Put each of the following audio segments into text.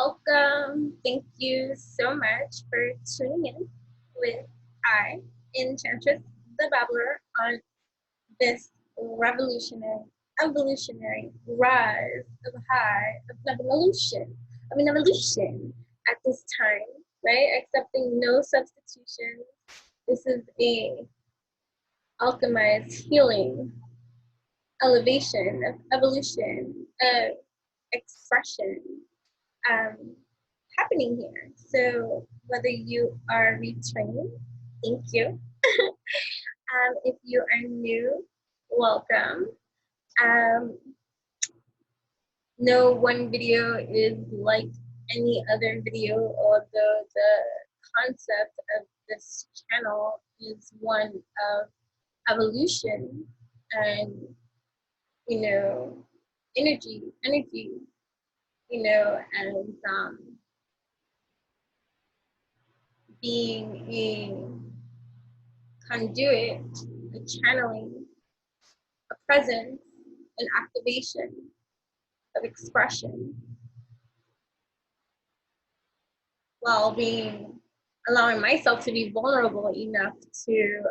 Welcome. Thank you so much for tuning in with Enchantress the Babbler on this evolutionary rise of an evolution at this time, right? Accepting no substitution. This is a alchemized healing, elevation, of evolution, of expression happening here. So whether you are retrained, thank you. If you are new, welcome. No one video is like any other video, although the concept of this channel is one of evolution and, energy, and being a conduit, a channeling, a presence, an activation of expression, while allowing myself to be vulnerable enough to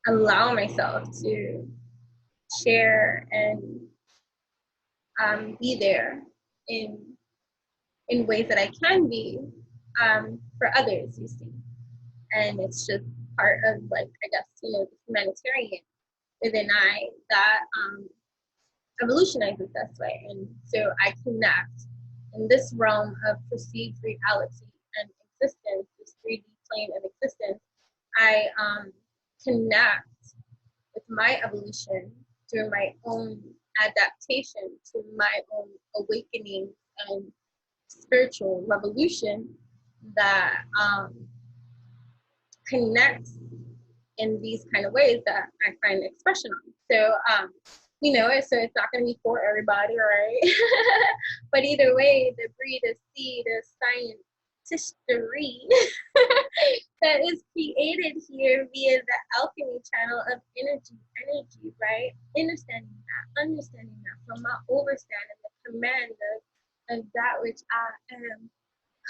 allow myself to share and be there in ways that I can be for others, you see. And it's just part of, like, I guess, the humanitarian within I that evolutionizes this way. And so I connect in this realm of perceived reality and existence, this 3D plane of existence. I connect with my evolution through my own adaptation to my own awakening and spiritual revolution that connects in these kind of ways that I find expression on. So, so it's not going to be for everybody, right? But either way, the breed of seed of scientistery that is created here via the alchemy channel of energy, right? Understanding that from my overstanding, the command of that which I am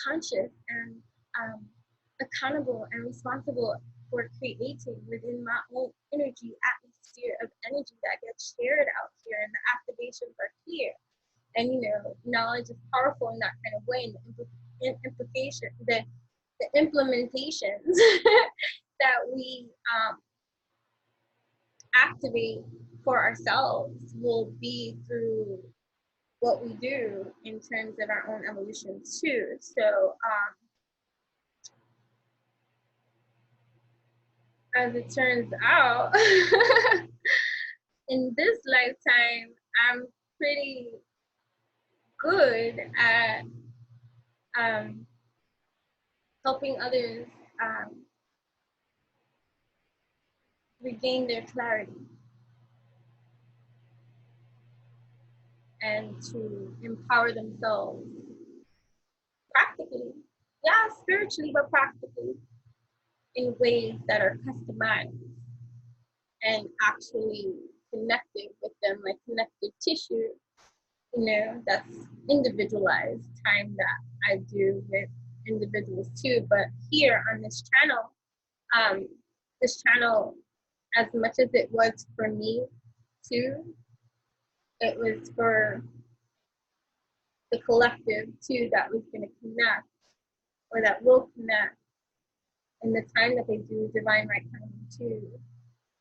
conscious and accountable and responsible for creating within my own energy atmosphere of energy that gets shared out here, and the activations are here. And knowledge is powerful in that kind of way, and the implication, the implementations that we activate for ourselves will be through what we do in terms of our own evolution too. So as it turns out, in this lifetime, I'm pretty good at helping others regain their clarity and to empower themselves practically, spiritually, but practically, in ways that are customized and actually connected with them, like connective tissue, that's individualized time that I do with individuals too. But here on this channel, as much as it was for me too, it was for the collective too that was going to connect, or that will connect in the time that they do divine right timing too,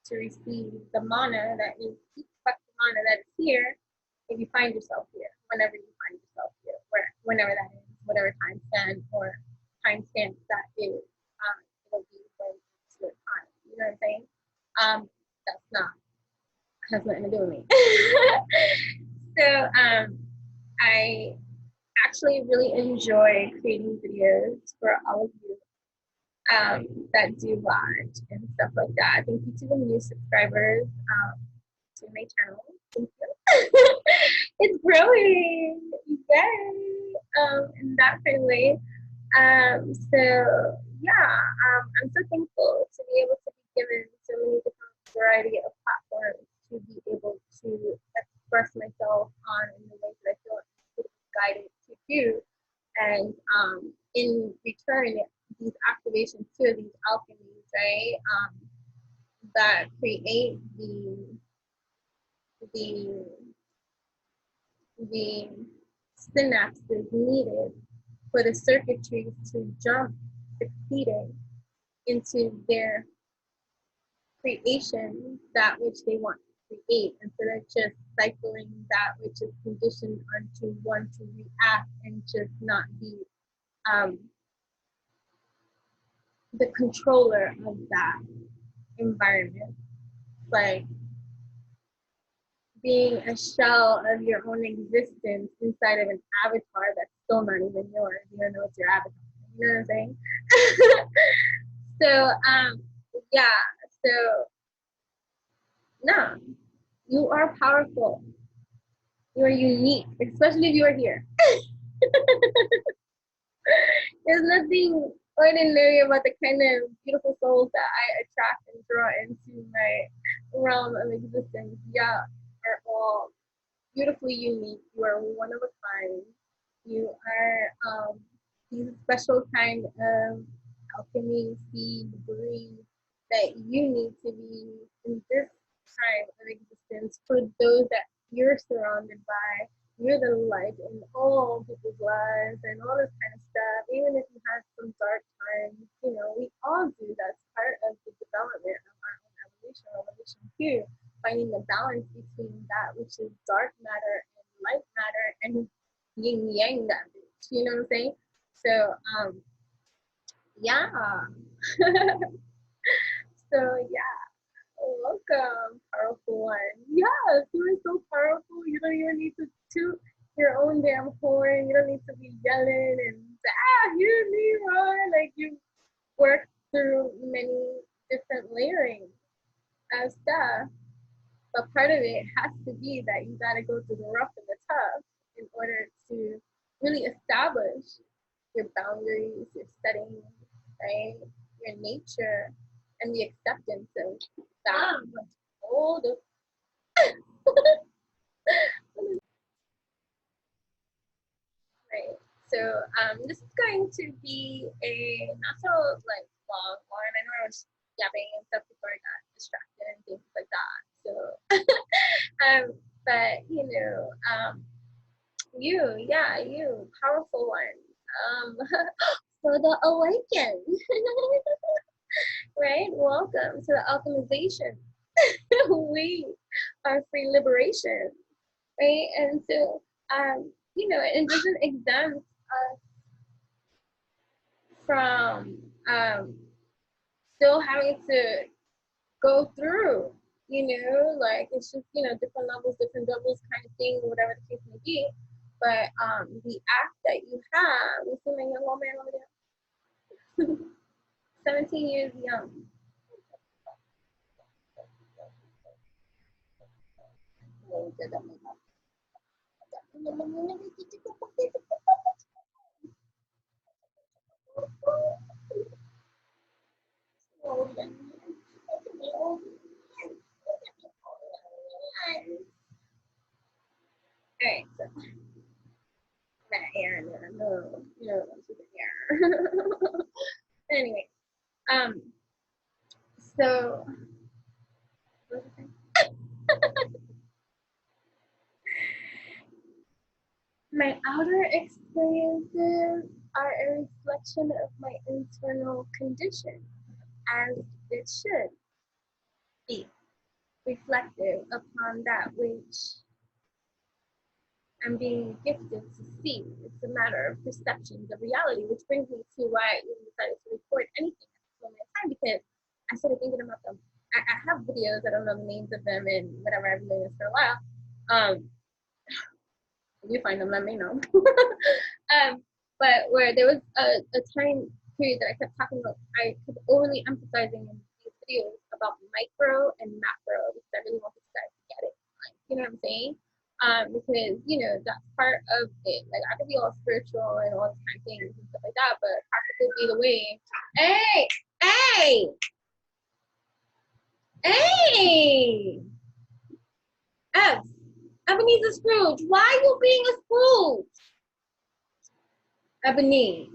to receive the manna that is manna that is here. If you find yourself here, whenever you find yourself here, whenever that is, whatever time span or time stamp that is, it'll be when it's your time. You know what I'm saying? Has nothing to do with me. So I actually really enjoy creating videos for all of you that do watch and stuff like that. Thank you to the new subscribers to my channel. Thank you. It's growing, yay! In that kind of way. So yeah, I'm so thankful to be able to be given so many different variety of platforms to be able to express myself on in the way that I feel guided do. And in return, these activations too, these alchemies, right, that create the the synapses needed for the circuitries to jump succeeding into their creation, that which they want to create, instead of just cycling that which is conditioned onto one to react and just not be the controller of that environment. Like being a shell of your own existence inside of an avatar that's still not even yours. You don't know it's your avatar. You know what I'm saying? So, yeah. So, no, you are powerful. You are unique, especially if you are here. There's nothing ordinary about the kind of beautiful souls that I attract and draw into my realm of existence. Yeah, are all beautifully unique. You are one of a kind. You are these special kind of alchemy, seed, breed that you need to be in this time of existence for those that you're surrounded by. You're the light in all people's lives and all this kind of stuff. Even if you have some dark times, you know, we all do. That's part of the development of our own evolution too. Finding the balance between that which is dark matter and light matter and yin yang that bitch. You know what I'm saying? So yeah. So yeah. Welcome, powerful one. Yes, you are so powerful. You don't even need to toot your own damn horn. You don't need to be yelling and hear me roar. Like you work through many different layering of stuff. But part of it has to be that you gotta go through the rough and the tough in order to really establish your boundaries, your settings, right? Your nature, and the acceptance of that. Hold up. Right. So this is going to be a not so like long one. I know I was yapping and stuff before I got distracted and things like that. So but you know, you powerful one. For the awakened. Right? Welcome to the alchemization. We are free liberation. Right? And so you know, it doesn't exempt us from still having to go through, you know, like it's just, you know, different levels, different doubles kind of thing, whatever the case may be. But the act that you have, you see my young old man over there, 17 years young. Alright, so that air in there, no, air. Anyway, um, so my outer experiences are a reflection of my internal condition, as it should be reflective upon that which I'm being gifted to see. It's a matter of perception, the reality, which brings me to why I even decided to record anything at this moment in time, because I started thinking about them. I have videos, I don't know the names of them and whatever, I've been doing this for a while. If you find them, let me know. But where there was a time period that I kept talking about, I kept overly emphasizing in these videos about micro and macro, because I really want you guys to get it. Like, you know what I'm saying? Because you know that's part of it. Like I could be all spiritual and all these kind of things and stuff like that, but practical be the way. Hey, hey, hey, F. Ebenezer Scrooge, why are you being a Scrooge? Ebony,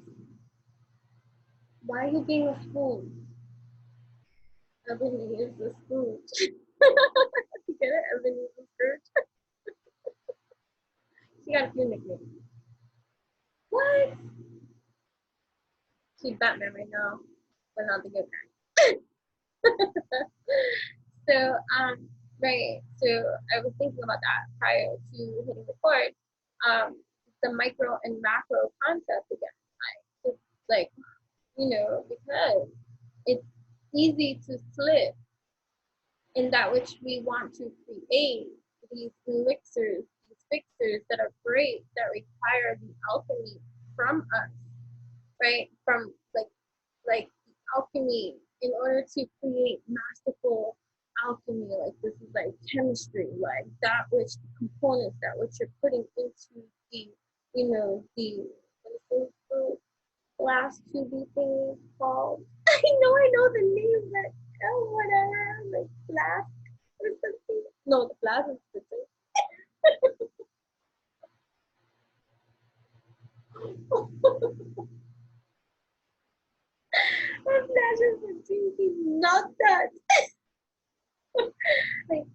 why are you being a fool? Ebony is the Scrooge. You get it? Ebony is the Scrooge. She got a few nicknames. What? She's Batman right now, but not the good kind. So, right. So I was thinking about that prior to hitting record. The micro and macro concept again. It's like, because it's easy to slip in that which we want to create, these elixirs, these fixers that are great, that require the alchemy from us, right? From like the alchemy, in order to create masterful alchemy, like this is like chemistry, like that which components, that which you're putting into the, the what is the glass tubey thing is called. I know the name, but oh, whatever, like glass or something. No, the glass is the thing. The glass is the drinking, not that. Like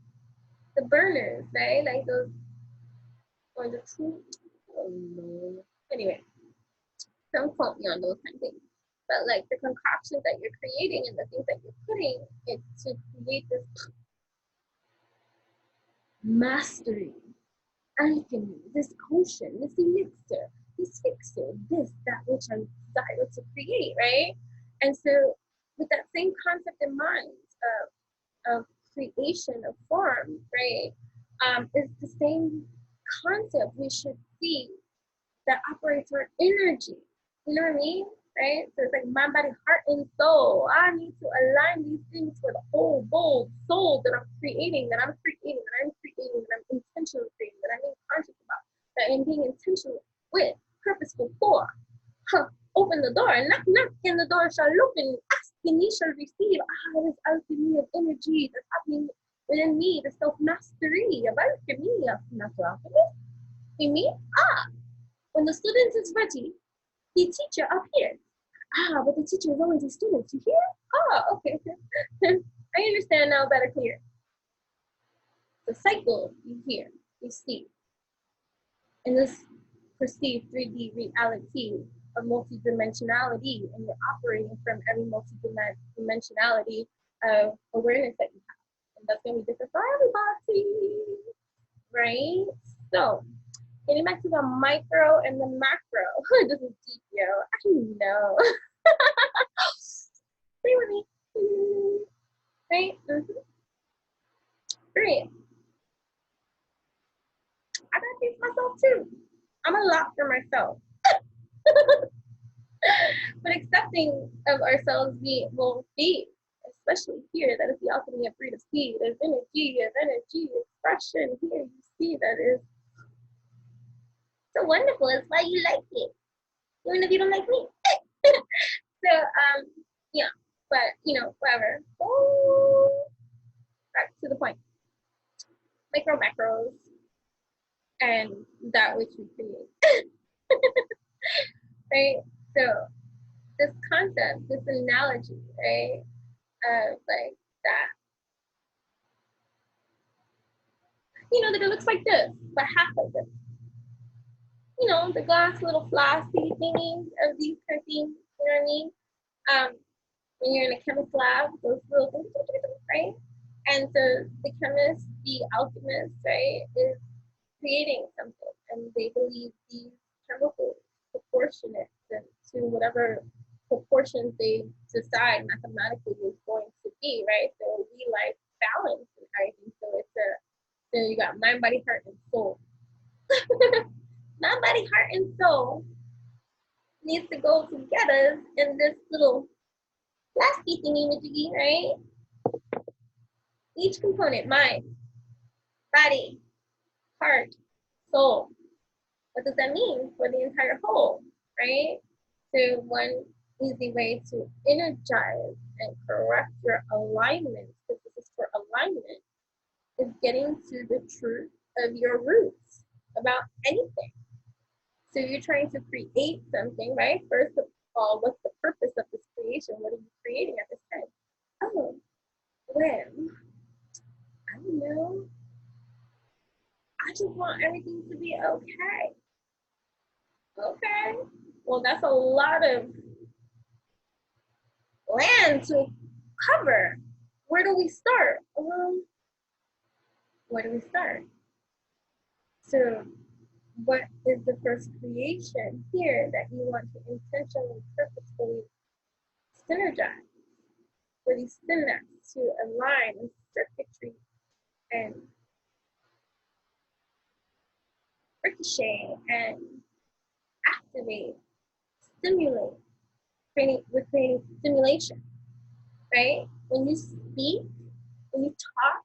the burners, right? Like those, or the two. Oh no. Anyway, don't quote me on those kind of things. But like the concoctions that you're creating and the things that you're putting it to create this mastery, alchemy, this potion, this elixir, this fixer, this, that which I desire to create, right? And so with that same concept in mind of creation of form, right, is the same concept we should see that operates for energy. You know what I mean? Right? So it's like mind, body, heart, and soul. I need to align these things for the whole bold soul that I'm creating, that I'm intentionally creating, that I'm being conscious about, that I'm being intentional with, purposeful for. Huh. Open the door, knock, knock, and the door shall open. Ask and ye shall receive. This alchemy of energy that's happening within me, the self mastery of alchemy, of natural alchemy. You mean? When the student is ready, the teacher appears. But the teacher is always a student. You hear? Okay. I understand now better clear. The cycle you hear, you see. In this perceived 3D reality of multidimensionality, and you're operating from every multidimensionality of awareness that you have. And that's going to be different for everybody, right? So, getting back to the micro and the macro. This is deep, yo. I know. Stay with me. Right? Great. I gotta teach myself too. I'm a lot for myself. But accepting of ourselves will be, especially here, that is the alchemy of free to see. There's energy expression here. You see that is so wonderful. It's why you like it. Even if you don't like me. So, yeah, but whatever. Oh, back to the point. Micro macros and that which we create. Right? So this concept, this analogy, right? Of like that, that it looks like this, but half of this. The glass little flossy thingies of these kind of things, you know what I mean? When you're in a chemist lab, those little things, right? And so the chemist, the alchemist, right, is creating something, and they believe these chemicals proportionate to whatever proportions they decide mathematically is going to be, right? So we like balance and everything. So you got mind, body, heart, and soul. Mind, body, heart, and soul needs to go together in this little plastic thingy, right? Each component, mind, body, heart, soul. What does that mean for the entire whole, right? So one easy way to energize and correct your alignment, because this is for alignment, is getting to the truth of your roots about anything. So you're trying to create something, right? First of all, what's the purpose of this creation? What are you creating at this time? Oh, well, I don't know. I just want everything to be okay. Okay. Well, that's a lot of land to cover. Where do we start? Where do we start? So, what is the first creation here that you want to intentionally, purposefully synergize? For these synapses to align in circuitry and ricochet and activate, stimulate, we're creating stimulation, right? When you speak, when you talk,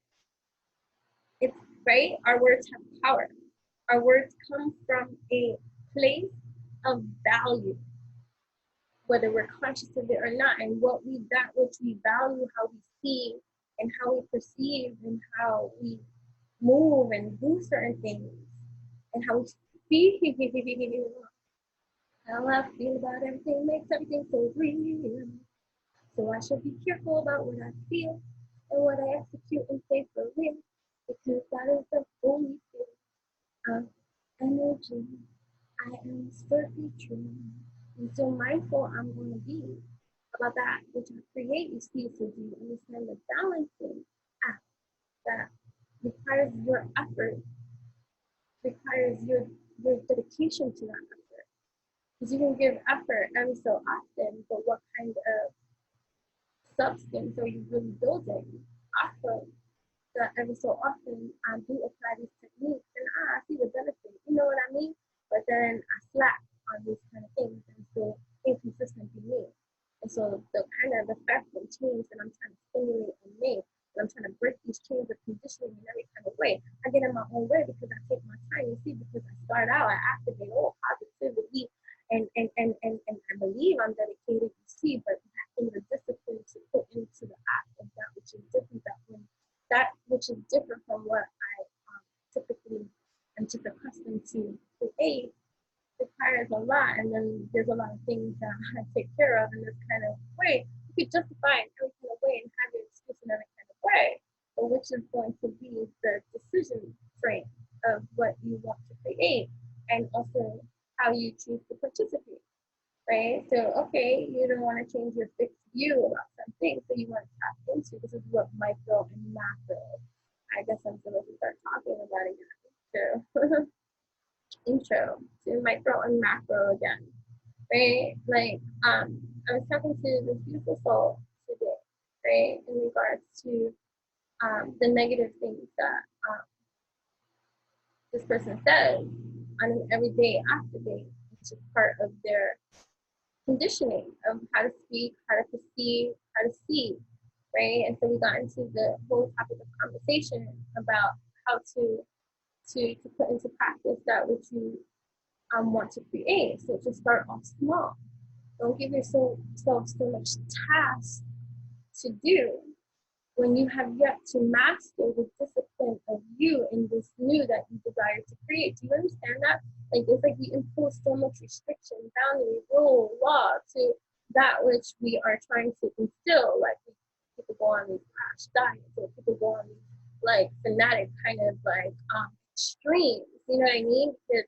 it's right, our words have power. Our words come from a place of value, whether we're conscious of it or not, and that which we value, how we see and how we perceive and how we move and do certain things and how we feel, how I feel about everything makes everything so real. So I should be careful about what I feel and what I execute and say for real, because that is the only feel of energy. I am certainly true. And so mindful I'm going to be about that which I create. You see, so do you understand the balancing act that requires your effort, requires your dedication to that effort? Because you can give effort every so often, but what kind of substance are you really building off of that every so often I do apply these techniques and I see the benefit, you know what I mean? But then I slack on these kind of things and so inconsistent be me. And so the kind of effect and change that I'm trying to stimulate and make, and I'm trying to break these chains of conditioning in every kind of way, I get in my own way because I take my time, you see, because I start out, I activate all positivity and I believe I'm dedicated, you see, but in the discipline to put into the act of that which is different, that which is different from what I typically am just accustomed to create requires a lot, and then there's a lot of things that I take care of in this kind of way. You could justify it in every kind of way and have your excuse in every kind of way, but which is going to be the decision frame of what you want to create, and also how you choose to participate. Right? So, okay, you don't want to change your fixed view about something, so you want to tap into this is what micro and macro. I guess I'm supposed to start talking about it again. So, intro to micro and macro again, right? Like, I was talking to this beautiful soul today, right, in regards to the negative things that this person says on an everyday after day, which is part of their conditioning of how to speak, how to perceive, how to see, right? And so we got into the whole topic of conversation about how to put into practice that which you want to create. So just start off small. Don't give yourself so much tasks to do when you have yet to master the discipline of you in this new that you desire to create. Do you understand that? Like, it's like we impose so much restriction, boundary, rule, law to that which we are trying to instill. Like, people go on these crash diets, or people go on these like fanatic kind of like extremes. You know what I mean? They're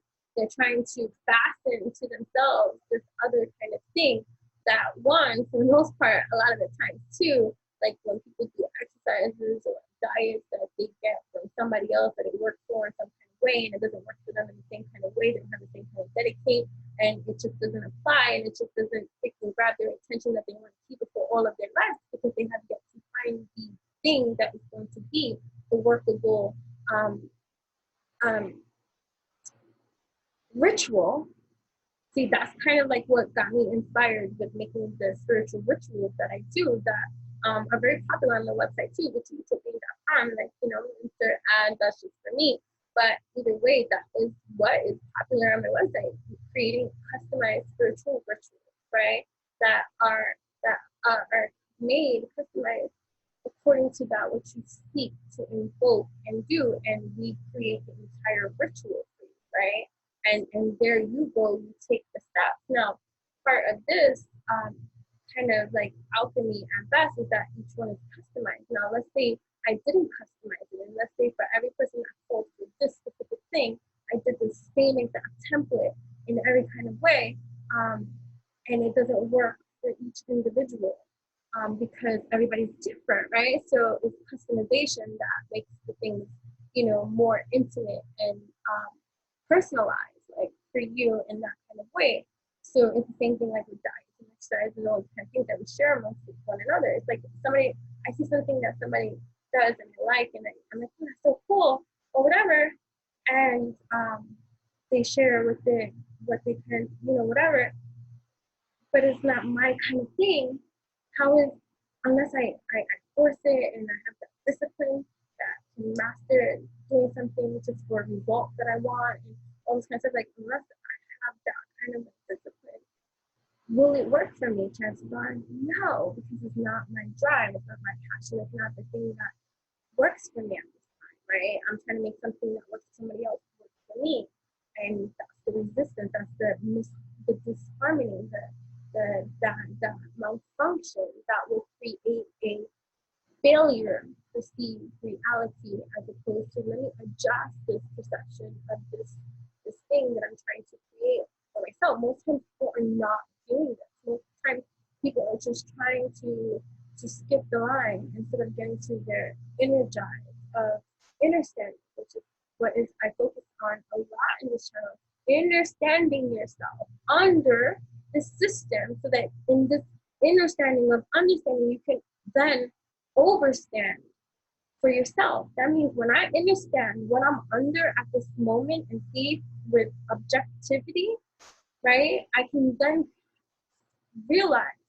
trying to fasten to themselves this other kind of thing that, one, for the most part, a lot of the times too, like when people do exercises or diets that they get from somebody else that it works for in some kind of way and it doesn't work for them in the same kind of way, they don't have the same kind of dedicate, and it just doesn't apply, and it just doesn't pick and grab their attention that they want to keep it for all of their lives because they have yet to find the thing that is going to be the workable ritual. See, that's kind of like what got me inspired with making the spiritual rituals that I do that are very popular on the website too, which.com. Like, you know, insert ad, that's just for me. But either way, that is what is popular on my website, creating customized spiritual rituals, right? That are made customized according to that which you seek to invoke and do, and we create the entire ritual for you, right? and there you go, you take the steps. Now, part of this kind of like alchemy at best is that each one is customized. Now, let's say I didn't customize it, and let's say for every person that holds for this specific thing, I did the same exact template in every kind of way, and it doesn't work for each individual because everybody's different, right? So it's customization that makes the things, more intimate and personalized, like for you in that kind of way. So it's the same thing like with diet and exercise and all these kind of things that we share amongst one another. It's like I see something that somebody does and I like, and I'm like, oh, that's so cool, or whatever, and they share with it what they can, whatever, but it's not my kind of thing. How is, unless I force it and I have that discipline that can master doing something just for a result that I want and all this kind of stuff, like unless I have that kind of discipline, will it work for me? Chances are no, because it's not my drive, it's not my passion, it's not the thing that works for me at this time, right? I'm trying to make something that works for somebody else work for me, and that's the resistance, that's the disharmony, the malfunction that will create a failure perceived reality, as opposed to let me adjust this perception of this thing that I'm trying to create for myself. Most times people are not doing this. Most times people are just trying to skip the line instead of getting to their inner drive of understanding, which is what is I focus on a lot in this channel. Understanding yourself under the system, so that in this understanding you can then overstand for yourself. That means when I understand what I'm under at this moment and see with objectivity, right, I can then realize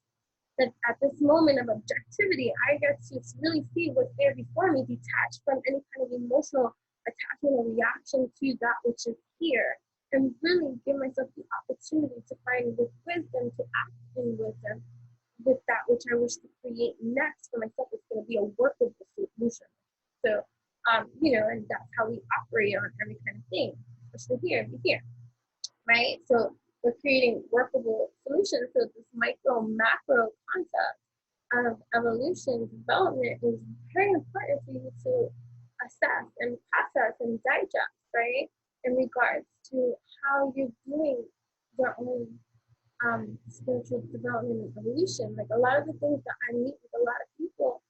that at this moment of objectivity, I get to really see what's there before me, detached from any kind of emotional attachment or reaction to that which is here, and really give myself the opportunity to find with wisdom, to act in wisdom with that which I wish to create next for myself. It's going to be a workable solution. So, and that's how we operate on every kind of thing, especially here, right? So we're creating workable solutions. So this micro macro concept of evolution development is very important for you to assess and process and digest, right? In regards to how you're doing your own spiritual development and evolution. Like a lot of the things that I meet with a lot of people,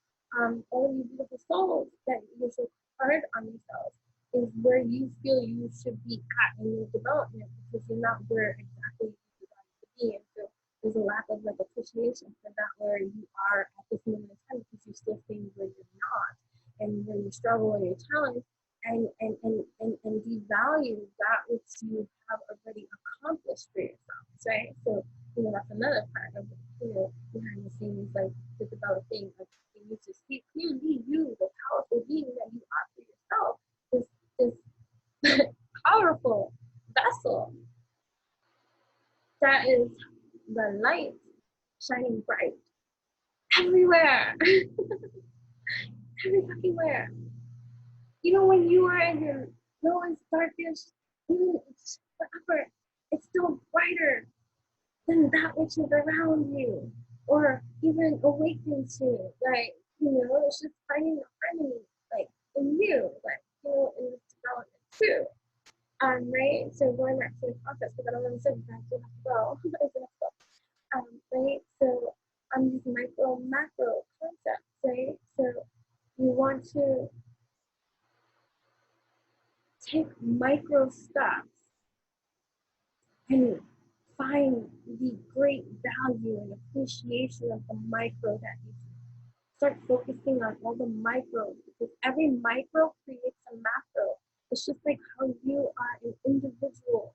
all you beautiful souls, that you should hard on yourselves is where you feel you should be at in your development, because you're not where exactly you want to be. And so there's a lack of like appreciation for that where you are at this moment in time, because you're still seeing where you're not and where you struggle and you're challenged, and devalue that which you have already accomplished for yourselves, right? So, that's another part of behind the scenes, like the developing, like you to see clearly you, the powerful being that you are for yourself, this powerful vessel that is the light shining bright everywhere, every fucking where. Even when you are in your lowest, darkest, even whatever, it's still brighter than that which is around you, or even awakened to. Like, it's just finding the harmony, like, in you, like, in this development too. Right? So going back to the process, because I don't want to say that, you have to go. Right? So these micro macro concepts, right? So you want to take micro steps and find the great value and appreciation of the micro that you do. Start focusing on all the micros, because every micro creates a macro. It's just like how you are an individual.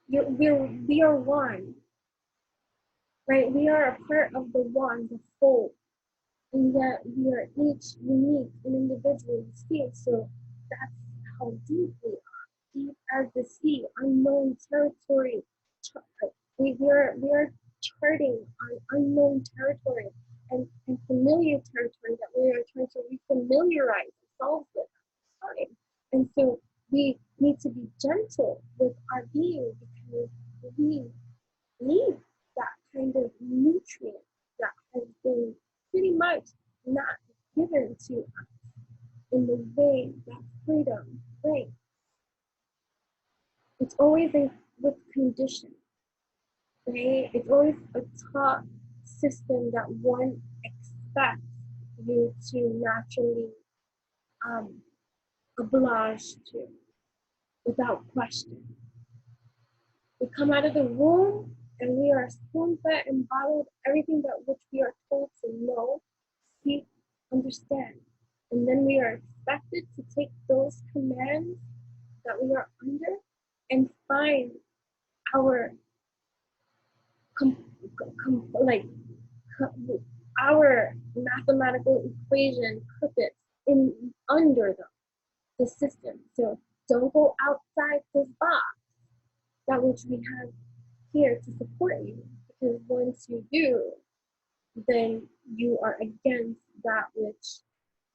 We are one, right? We are a part of the one, the whole, and yet we are each unique and individual distinct. So that's how deep we are, deep as the sea, unknown territory. We are charting on unknown territory and familiar territory that we are trying to refamiliarize ourselves with at this time. And so we need to be gentle with our being because we need that kind of nutrient that has been pretty much not given to us in the way that freedom brings. It's always with condition, right? It's always a taught system that one expects you to naturally oblige to without question. We come out of the womb and we are spoon-fed and bottled everything that which we are told to know, see, understand. And then we are expected to take those commands that we are under and find our our mathematical equation puppets in under the system. So don't go outside this box that which we have here to support you, because once you do, then you are against that which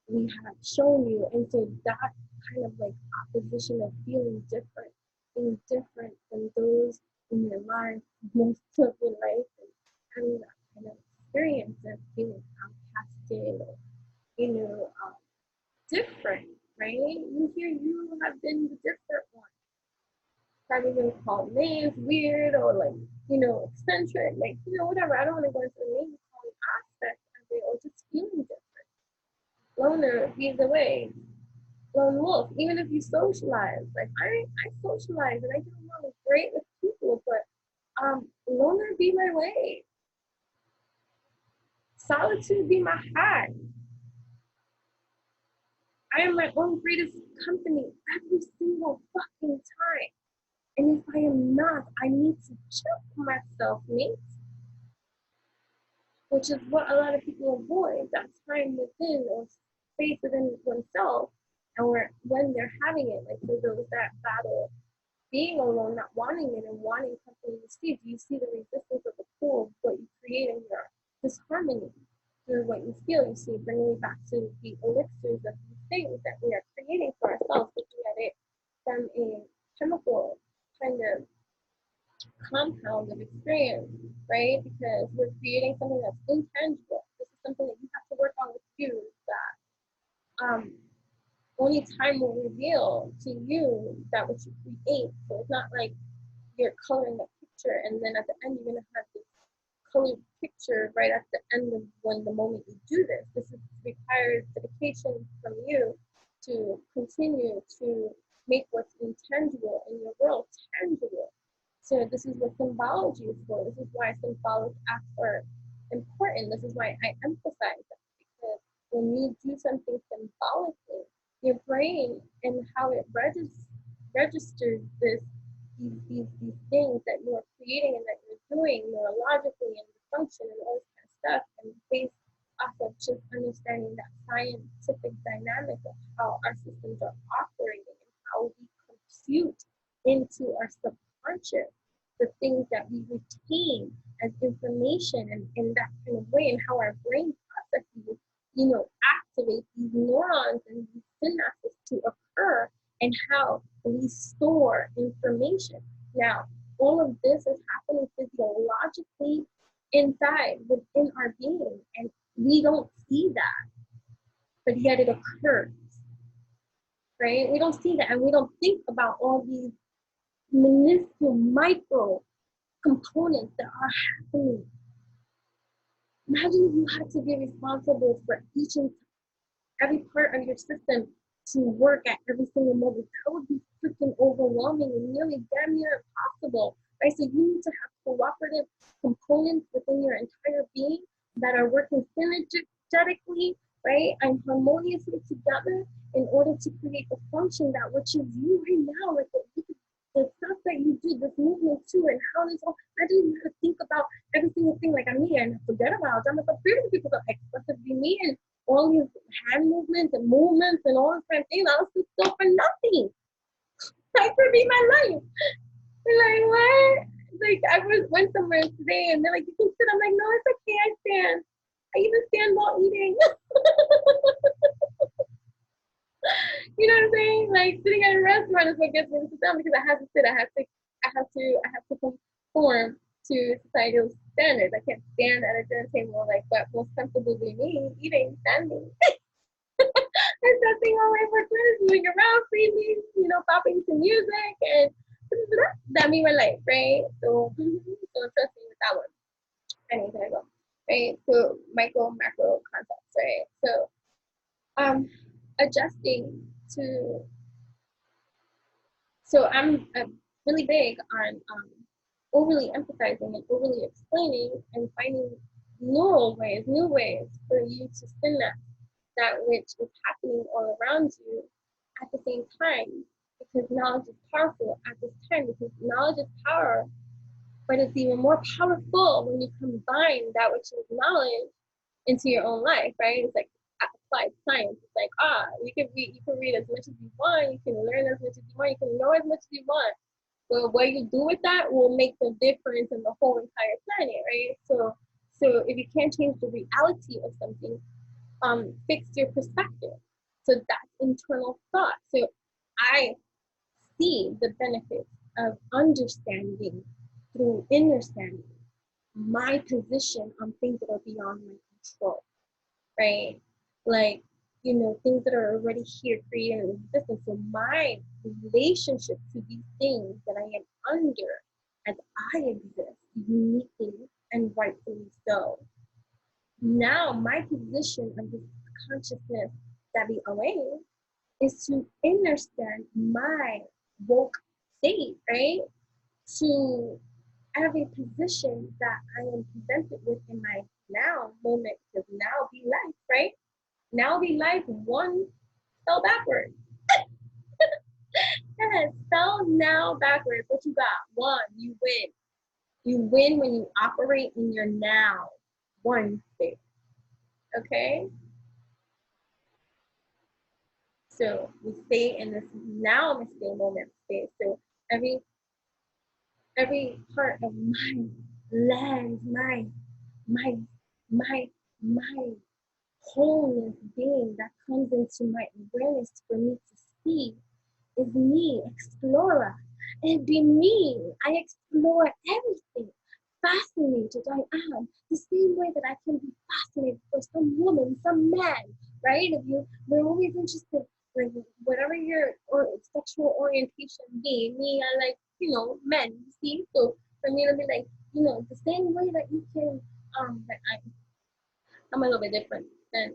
we have shown you. And so that kind of like opposition of feeling different, being different than those in your life, most of your life, and having that kind of experience of feeling outcasted or, different, right? You have been the different one. Probably been called names, weird, or like, eccentric, like, whatever. I don't want to go into the name calling aspect of it, or just feeling different. Loner, be the way. Lone wolf, even if you socialize, like I socialize and I get along great with people, but loner be my way. Solitude be my high. I am my own greatest company every single fucking time. And if I am not, I need to check myself, mate. Which is what a lot of people avoid, that time within or space within oneself, or when they're having it, like for those that battle being alone, not wanting it and wanting company to see. Do you see the resistance of the pull of what you create in your disharmony through what you feel? You see, bringing it back to the elixirs of these things that we are creating for ourselves, looking at it from a chemical kind of compound of experience, right? Because we're creating something that's intangible. This is something that you have to work on with you, that only time will reveal to you that what you create. So it's not like you're coloring a picture and then at the end you're gonna have this colored picture right at the end of when the moment you do this. This requires dedication from you to continue to make what's intangible in your world tangible. So this is what symbology is for. This is why symbolic acts are important. This is why I emphasize that, because when you do something symbolically, your brain and how it registers these things that you are creating and that you're doing neurologically and the function and all this kind of stuff, and based off of just understanding that scientific dynamic of how our systems are operating and how we compute into our subconscious the things that we retain as information, and in that kind of way, and how our brain processes, activate these neurons and these synapses to occur, and how we store information. Now, all of this is happening physiologically inside, within our being, and we don't see that, but yet it occurs, right? We don't see that, and we don't think about all these minuscule micro components that are happening. Imagine if you had to be responsible for each and every part of your system to work at every single moment. That would be freaking overwhelming and nearly damn near impossible, right? So you need to have cooperative components within your entire being that are working synergetically, right, and harmoniously together in order to create the function that which is you right now, like the stuff that you do, this movement too, and how this all, I didn't have to think about every single thing like I'm here and forget about it. I'm like, freedom people are expressive be me, and all these hand movements and all this kind of thing. I was just so for nothing. I could be my life. They're like, what? Like, went somewhere today and they're like, you can sit. I'm like, no, it's okay, I stand. I even stand while eating. You know what I'm saying? Like sitting at a restaurant is what gets me to sit down because I have to sit. I have to conform to societal standards. I can't stand at a dinner table like what most comfortably me eating standing. There's nothing wrong with this, moving around freely, popping to music and that made my life, right? So trust me with that one. Anything I go. Right? So micro macro concepts, right? So adjusting to I'm really big on overly emphasizing and overly explaining and finding new ways for you to spin that which is happening all around you at the same time, because knowledge is powerful at this time, because knowledge is power, but it's even more powerful when you combine that which is knowledge into your own life, right? It's like applied science. It's like, you can read as much as you want, you can learn as much as you want, you can know as much as you want. But what you do with that will make the difference in the whole entire planet, right? So if you can't change the reality of something, fix your perspective. So that's internal thought. So I see the benefits of understanding through understanding my position on things that are beyond my control, right? Like, things that are already here, created in existence. So my relationship to these things that I am under as I exist uniquely and rightfully so. Now my position of this consciousness that be away is to understand my woke state, right? To every position that I am presented with in my now moment, because now be life, right? Now be life one spell backwards. Yes, spell now backwards. What you got? One, you win. You win when you operate in your now one state. Okay? So we stay in this now mistake moment state. So every part of my land, my my my wholeness being that comes into my awareness for me to see is me, explorer. And be me. I explore everything. Fascinated I am. The same way that I can be fascinated for some woman, some man, right? If we're always interested, like whatever your or sexual orientation be. Me, I like, men, you see? So for me to be like, the same way that you can like I'm a little bit different than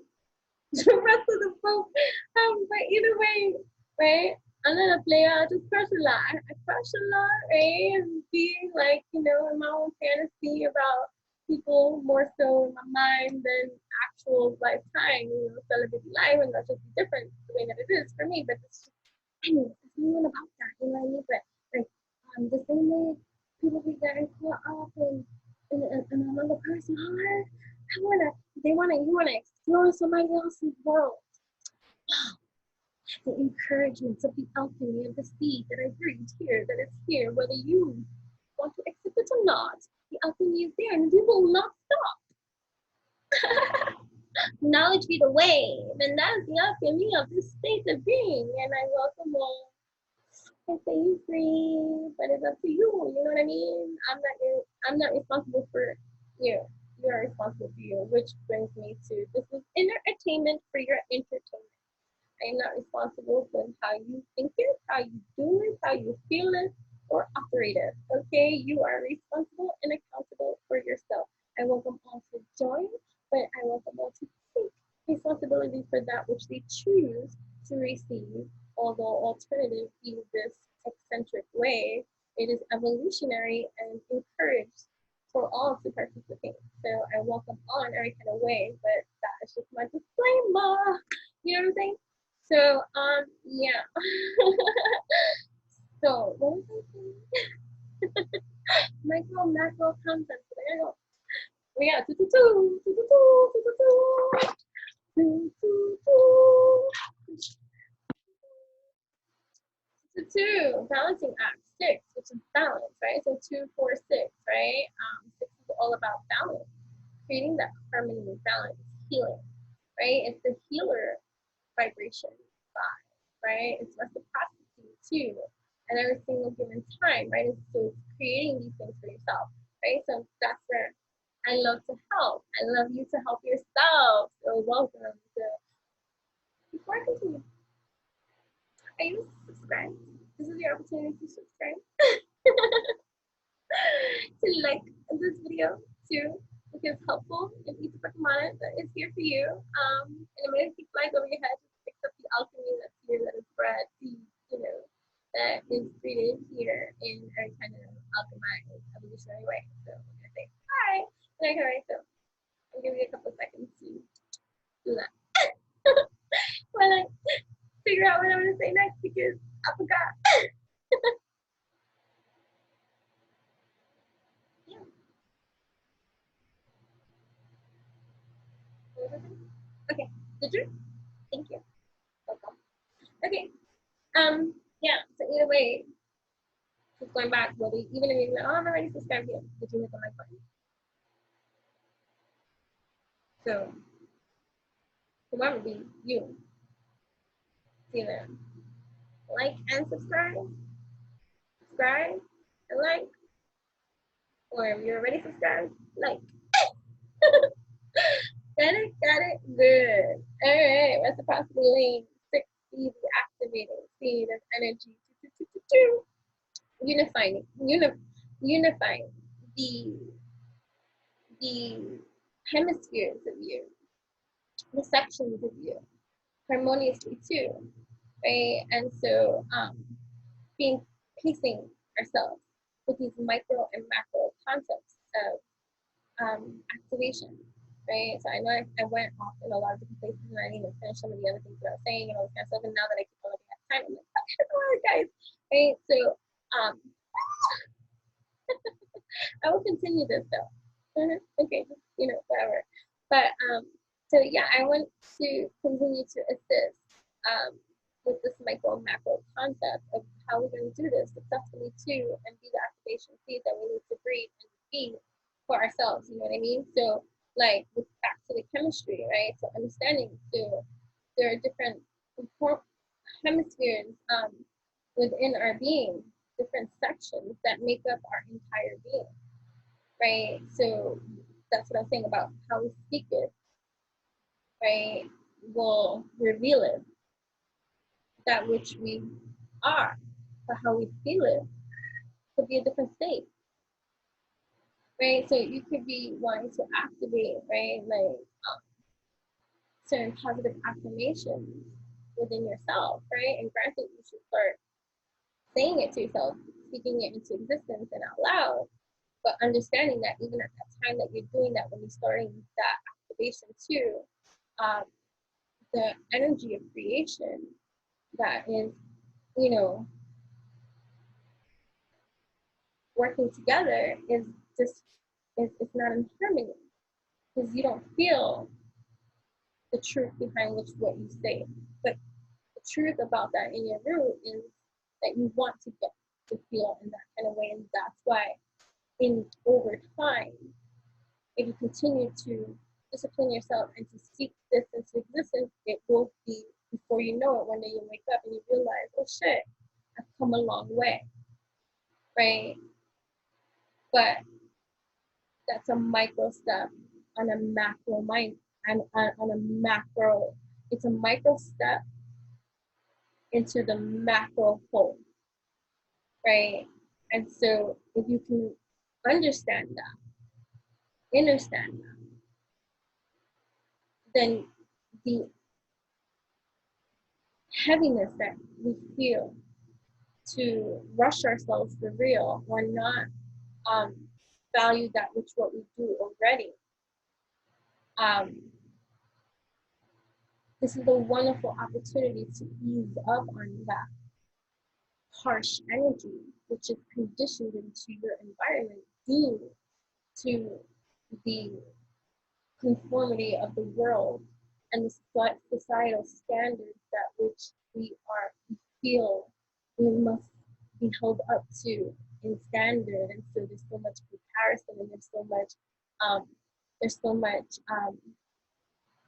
the rest of the folk. But either way, right? I'm not a player. I just crush a lot. I crush a lot, right? And being like, in my own fantasy about people more so in my mind than actual lifetime, celebrity life, and that's just different the way that it is for me. But it's just, anyway, it's not about that, you know what I mean? But like, the same way people be getting caught up in another person's heart, you wanna explore somebody else's world. The encouragement of the alchemy of the seed that I breathe here, that it's here, whether you want to accept it or not. The alchemy is there, and we will not stop. Knowledge be the way, and that is the alchemy of this state of being. And I welcome all. I say you free, but it's up to you. You know what I mean? I'm not responsible for you. You are responsible for you, which brings me to this is entertainment for your entertainment. I am not responsible for how you think it, how you do it, how you feel it, or operate it. Okay, you are responsible and accountable for yourself. I welcome all to join, but I welcome all to take responsibility for that which they choose to receive. Although alternative is this eccentric way, it is evolutionary and encouraged for all to participate. So I welcome all in every kind of way, but that is just my disclaimer. You know what I'm saying? So, yeah. So, what was I saying? Micro, macro concepts. There you go. We got balancing act. 6, which is balance, right? So 2, 4, 6, right? 6 is all about balance, creating that harmony, balance, healing, right? It's the healer vibration 5. right? It's reciprocity too. And every single given time, right? So it's creating these things for yourself, right? So that's where I love to help. I love you to help yourself. So welcome. So before I continue, are you subscribed? This is your opportunity to subscribe. To like this video too, if it's helpful, if it's recommended, that is here for you. And it may keep flies over your head, just pick up the alchemy that's here, that is bred, you know, that is created here in our kind of alchemized evolutionary way. So I'm gonna say hi. Okay, so I'll give you a couple of seconds to do that. While I figure out what I'm gonna say next because I forgot. Yeah. Okay, did you? Thank you. Welcome. Okay. Yeah, so either way, just going back, whether even if you're like, oh, I'm already subscribed here, did you hit the like button? So whoever be you, either like and subscribe and like, or if you're already subscribed, like. Got it, good. All right, reciprocity lane 6, easy activating, see this energy, unifying, unifying the the hemispheres of you, the sections of you, harmoniously too, right? And so being pacing ourselves with these micro and macro concepts of activation, right? So I know I went off in a lot of different places and I didn't even finish some of the other things that I was saying and all this kind of stuff. And now that I keep on looking at time, I'm like, come on, guys, right? So um, I will continue this though. Okay, you know, whatever. But so yeah, I want to continue to assist with this micro and macro concept of how we're going to do this successfully too, and be the activation seed that we need to breed and be for ourselves. You know what I mean? So like back to the chemistry, right? So understanding. So there are different hemispheres within our being, different sections that make up our entire being, right? So that's what I'm saying about how we speak it, right? Will reveal it, that which we are, but how we feel it could be a different state, right? So you could be wanting to activate, right? Like certain positive affirmations within yourself, right? And granted, you should start saying it to yourself, speaking it into existence and out loud, but understanding that even at that time that you're doing that, when you're starting that activation too, the energy of creation that is, you know, working together is just, it's not in harmony because you don't feel the truth behind what you say. But the truth about that in your root is that you want to get to feel in that kind of way. And that's why in over time, if you continue to discipline yourself and to seek this into existence, it will be, before you know it, one day you wake up and you realize, oh shit, I've come a long way, right? But that's a micro step on a macro mind, and on a macro, it's a micro step into the macro whole, right? And so if you can understand that, understand that, then the heaviness that we feel to rush ourselves for real or not value that which what we do already. This is a wonderful opportunity to ease up on that harsh energy, which is conditioned into your environment due to the conformity of the world and the societal standards that which we feel we must be held up to in standard. And so there's so much comparison and there's so much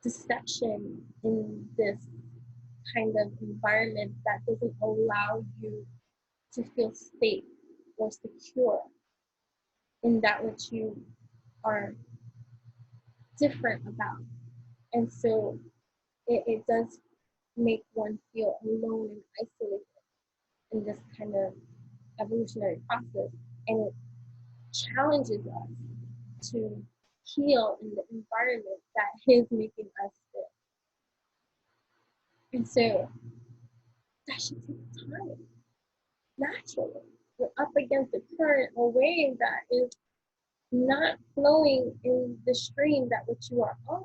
deception in this kind of environment that doesn't allow you to feel safe or secure in that which you are different about. And so it does make one feel alone and isolated in this kind of evolutionary process. And it challenges us to heal in the environment that is making us fit. And so that should take time, naturally. You're up against a current or wave that is not flowing in the stream that which you are on.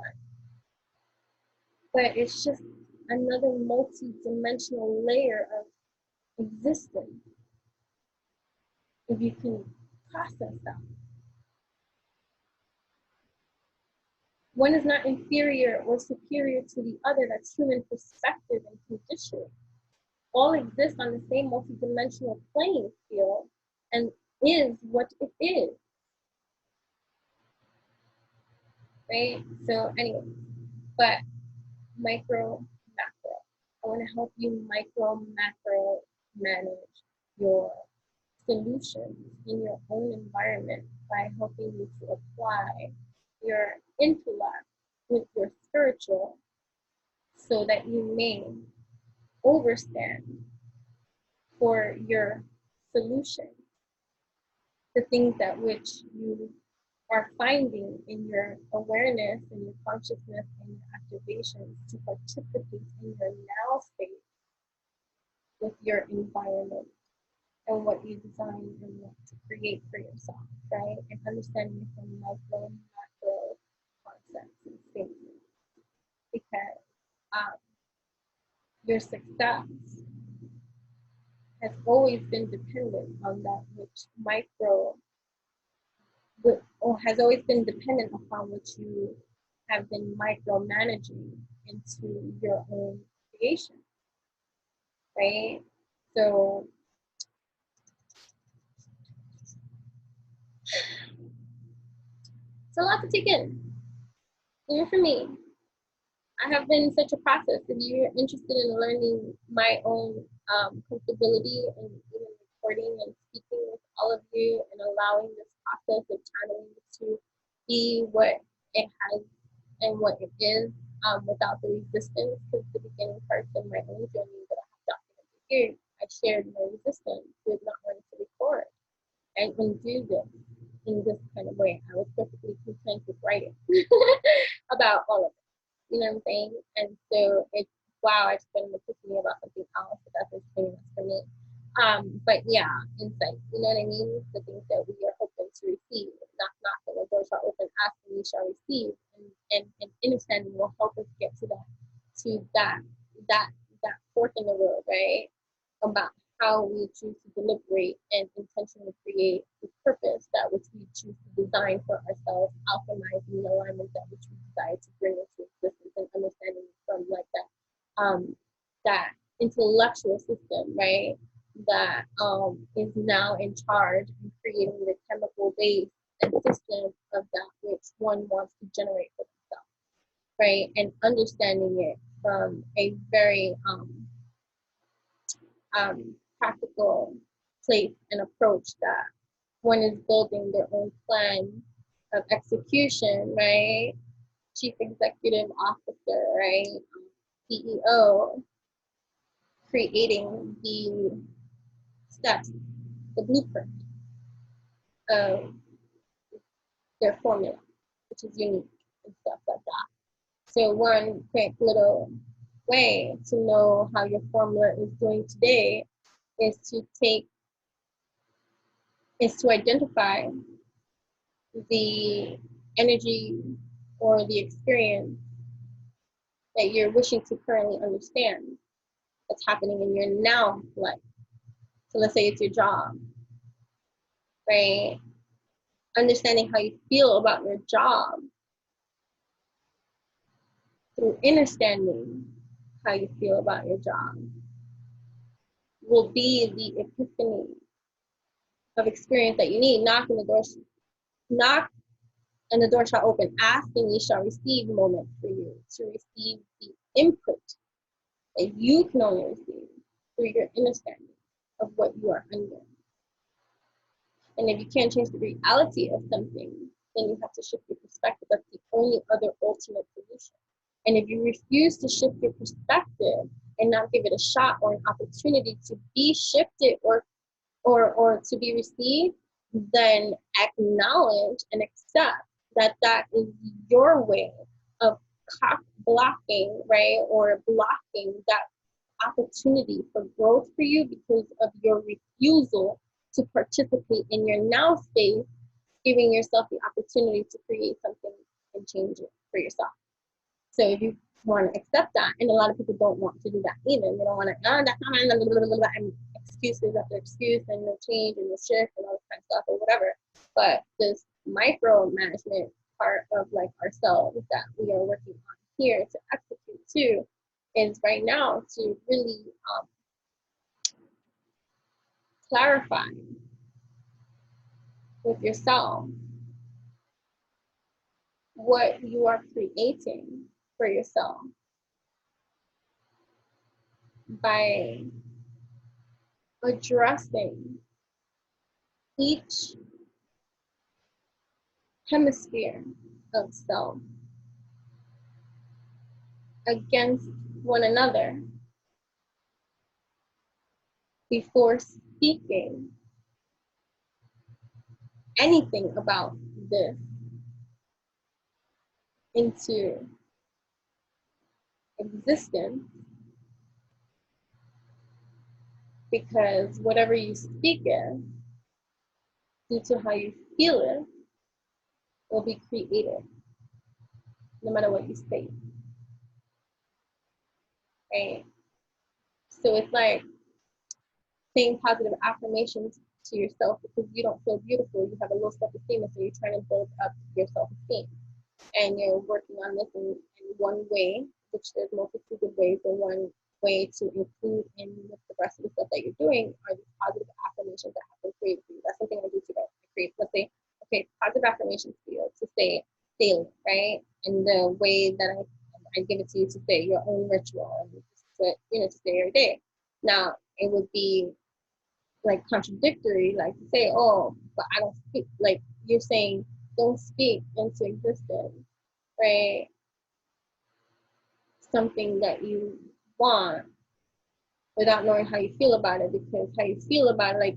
But it's just another multi-dimensional layer of existence, if you can process that. One is not inferior or superior to the other. That's human perspective and conditioning. All exist on the same multidimensional playing field and is what it is. Right? So anyway, but micro, macro. I want to help you micro, macro manage your solutions in your own environment by helping you to apply your intellect with your spiritual so that you may overstand for your solution the things that which you are finding in your awareness and your consciousness and your activations to participate in your now state with your environment and what you design and what to create for yourself, right? And understanding it from micro and macro concepts and spaces. Because your success has always been dependent on that which micro, or has always been dependent upon what you have been micromanaging into your own creation, right? So it's a lot to take in. Even for me, I have been such a process. If you're interested in learning my own comfortability and even recording and speaking with all of you and allowing this process of channeling to be what it has and what it is without the resistance, because the beginning parts of my own journey that I have documented here, I shared my resistance with not wanting to record and do this in this kind of way. I was perfectly content with writing about all of it. You know what I'm saying? And so it's, wow, I just been epiphany about something else, but that's interesting for me. But yeah, insight, you know what I mean? The things that we are hoping to receive. Knock, knock, and the door shall open, ask and we shall receive. And understanding will help us get to that fork in the road, right? About how we choose to deliberate and intentionally create the purpose that which we choose to design for ourselves, alchemizing the alignment that which we desire to bring into existence, and understanding from like that intellectual system, right? That is now in charge in creating the chemical base and system of that which one wants to generate for themselves, right? And understanding it from a very practical place and approach that one is building their own plan of execution, right? Chief Executive Officer, right? CEO, creating the steps, the blueprint of their formula, which is unique and stuff like that. So one quick little way to know how your formula is doing today is to identify the energy or the experience that you're wishing to currently understand that's happening in your now life. So let's say it's your job, right? Understanding how you feel about your job through understanding how you feel about your job will be the epiphany of experience that you need. Knock and the door shall open. Ask and ye shall receive moment for you to receive the input that you can only receive through your understanding of what you are under. And if you can't change the reality of something, then you have to shift your perspective. That's the only other ultimate solution. And if you refuse to shift your perspective and not give it a shot or an opportunity to be shifted or to be received, then acknowledge and accept that that is your way of blocking, right, or blocking that opportunity for growth for you because of your refusal to participate in your now space, giving yourself the opportunity to create something and change it for yourself. So if you want to accept that, and a lot of people don't want to do that either. They don't want to, oh, that's not my, and excuses after excuse, and no change, and no shift, and all this kind of stuff, or whatever. But this micromanagement part of like ourselves that we are working on here to execute too is right now to really clarify with yourself what you are creating for yourself by addressing each hemisphere of self against one another before speaking anything about this into existence, because whatever you speak it, due to how you feel it, will be created no matter what you say, right? So it's like saying positive affirmations to yourself because you don't feel beautiful, you have a low self-esteem, and so you're trying to build up your self-esteem. And you're working on this in one way, which there's multitude of ways, but one way to include in with the rest of the stuff that you're doing are these positive affirmations that have been created for you. That's something I do today. I create, let's say, okay, positive affirmations for you to say daily, right? And the way that I give it to you to say your own ritual, and this is what, you know, to say every day. Now, it would be like contradictory, like to say, oh, but I don't speak, like you're saying, don't speak into existence, right? Something that you want without knowing how you feel about it, because how you feel about it, like,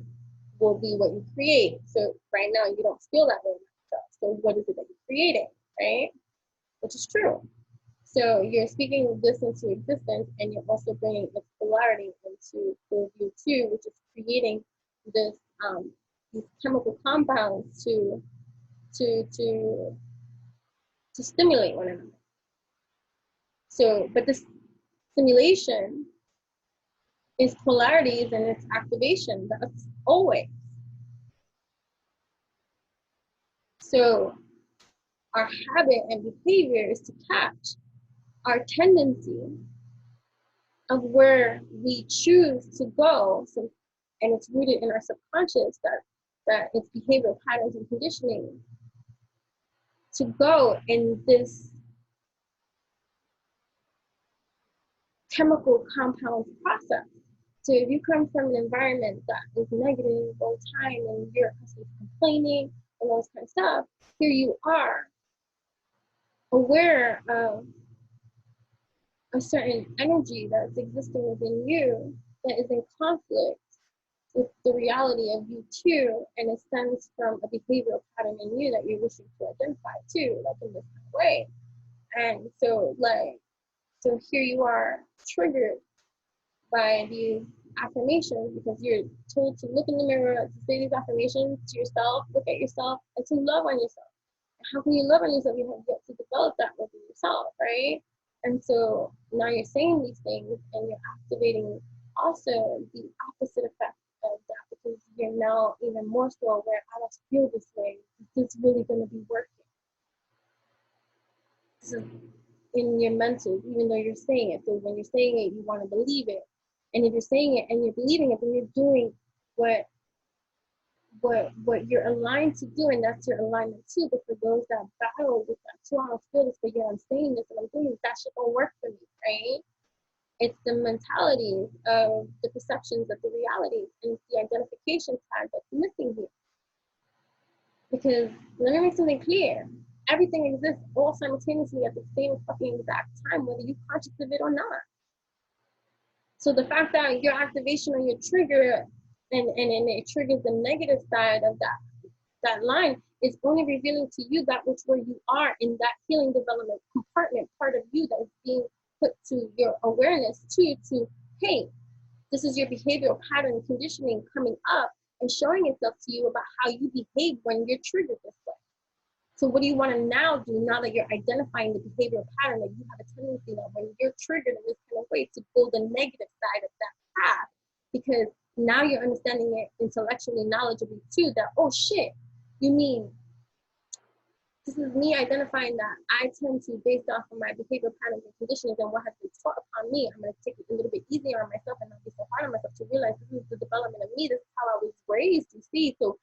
will be what you create. So right now you don't feel that way yourself. So what is it that you're creating, right? Which is true. So you're speaking this into existence, and you're also bringing its polarity into full view too, which is creating this these chemical compounds to stimulate one another. So, but this stimulation is polarities and its activation. That's always. So our habit and behavior is to catch our tendency of where we choose to go. So, and it's rooted in our subconscious that it's behavioral patterns and conditioning to go in this chemical compound process. So if you come from an environment that is negative all the time and you're constantly complaining and all this kind of stuff, here you are aware of a certain energy that's existing within you that is in conflict with the reality of you too, and it stems from a behavioral pattern in you that you're wishing to identify too, like in this kind of way. And so here you are triggered by these affirmations because you're told to look in the mirror, to say these affirmations to yourself, look at yourself, and to love on yourself. How can you love on yourself? You have yet to develop that within yourself, right? And so now you're saying these things and you're activating also the opposite effect of that, because you're now even more so aware, I don't feel this way. Is this really going to be working? This is in your mental, even though you're saying it. So when you're saying it, you want to believe it. And if you're saying it and you're believing it, then you're doing what you're aligned to do, and that's your alignment too. But for those that battle with that too, I don't feel this, but yeah, I'm saying this and I'm doing this, that shit don't work for me, right? It's the mentalities of the perceptions of the realities, and it's the identification side that's missing here. Because let me make something clear. Everything exists all simultaneously at the same fucking exact time, whether you're conscious of it or not. So the fact that your activation or your trigger and it triggers the negative side of that line is only revealing to you that which where you are in that healing development compartment part of you that is being put to your awareness to, hey, this is your behavioral pattern conditioning coming up and showing itself to you about how you behave when you're triggered this way. So what do you want to now do now that you're identifying the behavioral pattern that you have a tendency that when you're triggered in this kind of way to go the negative side of that path? Because now you're understanding it intellectually, knowledgeably too, that, oh shit, you mean this is me identifying that I tend to, based off of my behavioral patterns and conditioning and what has been taught upon me, I'm going to take it a little bit easier on myself and not be so hard on myself to realize this is the development of me. This is how I was raised, you see. So,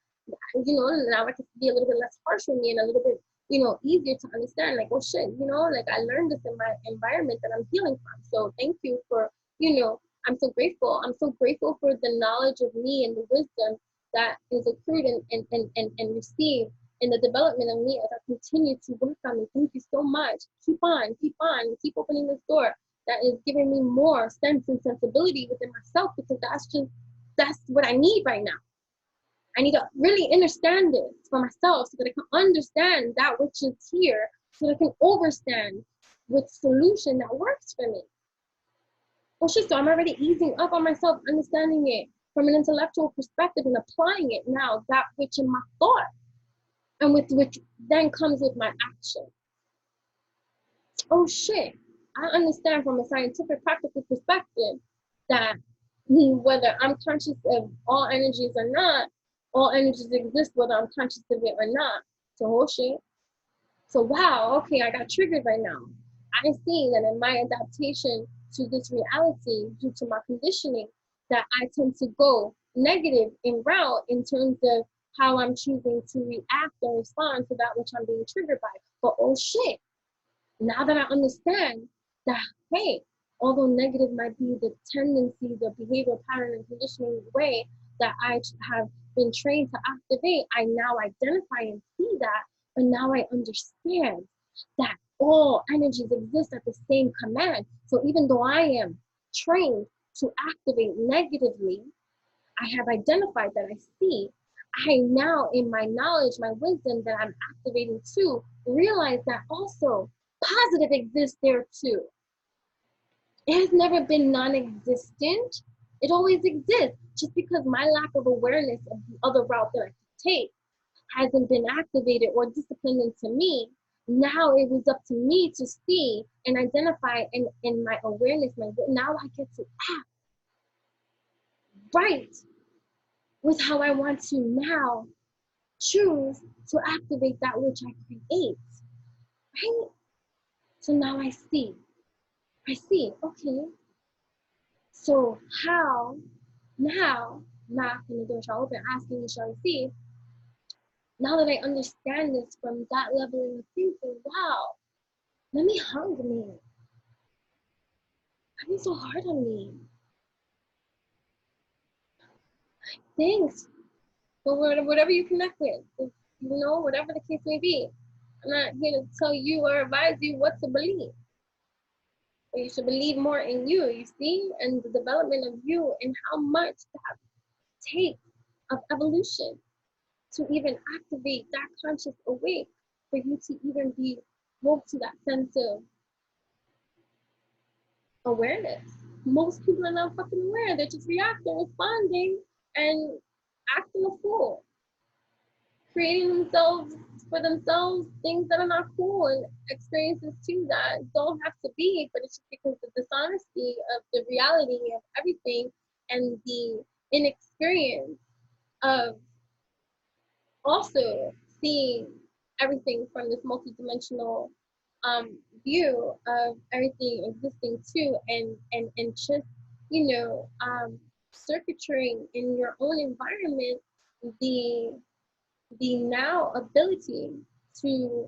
you know, now I can be a little bit less harsh with me and a little bit, you know, easier to understand. Like, oh shit, you know, like I learned this in my environment that I'm healing from. So thank you for, you know, I'm so grateful. I'm so grateful for the knowledge of me and the wisdom that is accrued and received in the development of me as I continue to work on it. Thank you so much. Keep on, keep opening this door that is giving me more sense and sensibility within myself, because that's what I need right now. I need to really understand this for myself so that I can understand that which is here, so that I can understand with solution that works for me. Oh shit, so I'm already easing up on myself, understanding it from an intellectual perspective and applying it now, that which in my thought. And with which then comes with my action. Oh shit, I understand from a scientific, practical perspective that whether I'm conscious of all energies or not, all energies exist whether I'm conscious of it or not. So oh shit. So wow, okay, I got triggered right now. I see that in my adaptation to this reality due to my conditioning, that I tend to go negative in route in terms of how I'm choosing to react and respond to that which I'm being triggered by. But oh shit, now that I understand that, hey, although negative might be the tendency, the behavioral pattern and conditioning way that I have been trained to activate, I now identify and see that, but now I understand that all energies exist at the same command. So even though I am trained to activate negatively, I have identified that I see. I now, in my knowledge, my wisdom that I'm activating too, realize that also positive exists there too. It has never been non-existent. It always exists. Just because my lack of awareness of the other route that I could take hasn't been activated or disciplined into me, now it was up to me to see and identify in my awareness, now I get to act right with how I want to now choose to activate that which I create, right? So now I see, okay, so how now, knocking the door shall open, asking you shall receive. Now that I understand this from that level of thinking, wow, let me hug me. I've been so hard on me. Thanks for whatever you connect with, you know, whatever the case may be. I'm not here to tell you or advise you what to believe. But you should believe more in you see, and the development of you and how much that takes of evolution to even activate that conscious awake for you to even be woke to that sense of awareness. Most people are not fucking aware. They're just reacting, responding, and acting a fool. Creating themselves for themselves things that are not cool, and experiences too that don't have to be, but it's just because of the dishonesty of the reality of everything and the inexperience of also seeing everything from this multidimensional view of everything existing too, and just, you know, circuitring in your own environment the now ability to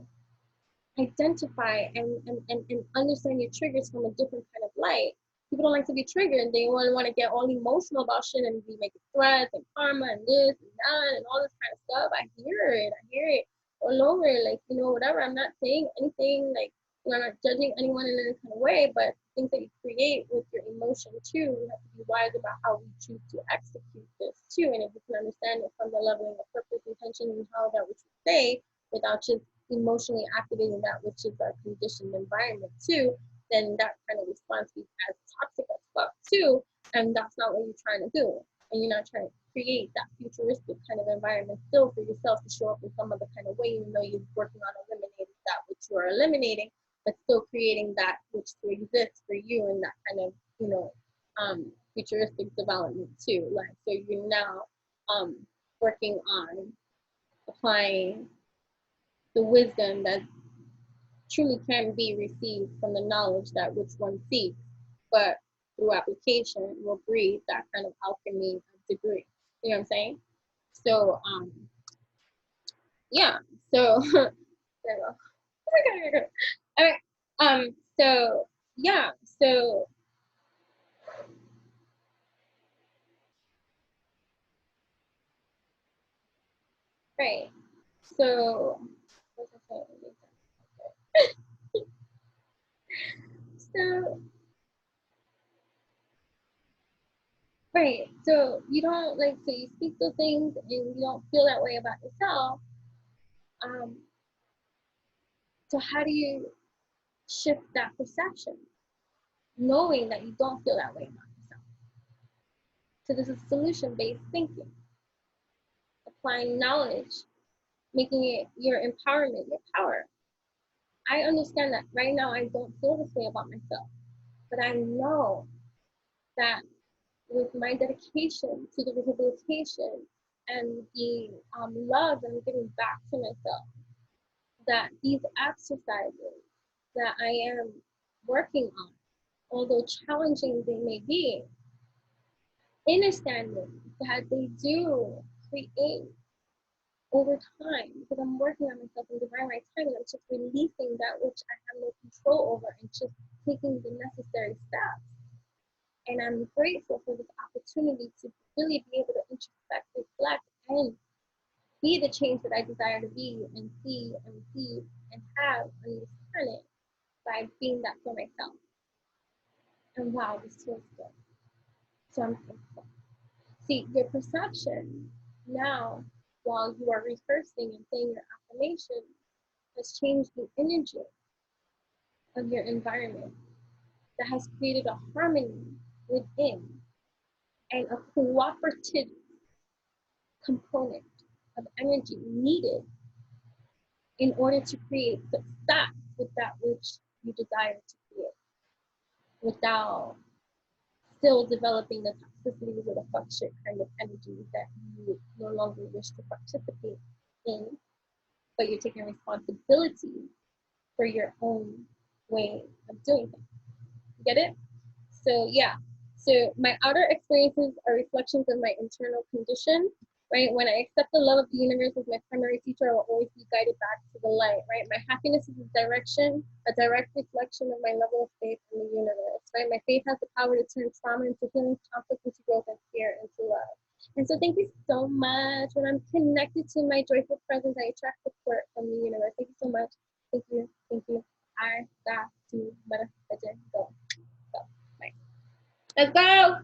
identify and understand your triggers from a different kind of light, people don't like to be triggered. They want to get all emotional about shit and be making threats and karma and this and that and all this kind of stuff. I hear it all over. Like, whatever. I'm not saying anything, like, I'm not judging anyone in any kind of way, but things that you create with your emotion too, we have to be wise about how we choose to execute this too. And if we can understand it from the leveling of purpose, intention, and how that which we say, without just emotionally activating that which is our conditioned environment too, then that kind of response is as toxic as fuck too. And that's not what you're trying to do. And you're not trying to create that futuristic kind of environment still for yourself to show up in some other kind of way, even though you're working on eliminating that which you are eliminating, but still creating that which to exist for you in that kind of, futuristic development too. Like, so you're now working on applying the wisdom that truly can be received from the knowledge that which one seeks, but through application will breed that kind of alchemy of degree. You know what I'm saying? So, yeah. So, there we go. Oh my God. All right. So, yeah. So, right. So, so, right. So, you don't like, so you speak those things and you don't feel that way about yourself. Um, so, how do you shift that perception, knowing that you don't feel that way about yourself? So, this is solution based thinking, applying knowledge, making it your empowerment, your power. I understand that right now I don't feel this way about myself, but I know that with my dedication to the rehabilitation and the love that I'm giving back to myself, that these exercises that I am working on, although challenging they may be, understanding that they do create over time, because I'm working on myself in divine right time, and I'm just releasing that which I have no control over and just taking the necessary steps. And I'm grateful for this opportunity to really be able to introspect, reflect, and be the change that I desire to be and see and receive and have on this planet by being that for myself. And wow, this feels good. So I'm thankful. See, your perception now, while you are rehearsing and saying your affirmation, has changed the energy of your environment, that has created a harmony within and a cooperative component of energy needed in order to create success with that which you desire to create, without still developing the toxicity or the fuck shit kind of energy that you no longer wish to participate in, but you're taking responsibility for your own way of doing things. Get it? So yeah. So my outer experiences are reflections of my internal condition, right? When I accept the love of the universe as my primary teacher, I will always be guided back to the light, right? My happiness is a direct reflection of my level of faith in the universe, right? My faith has the power to turn trauma into healing, conflict into growth, and fear into love. And so thank you so much. When I'm connected to my joyful presence, I attract support from the universe. Thank you so much. Thank you. Thank you. I got to go. Go. Bye. Let's go.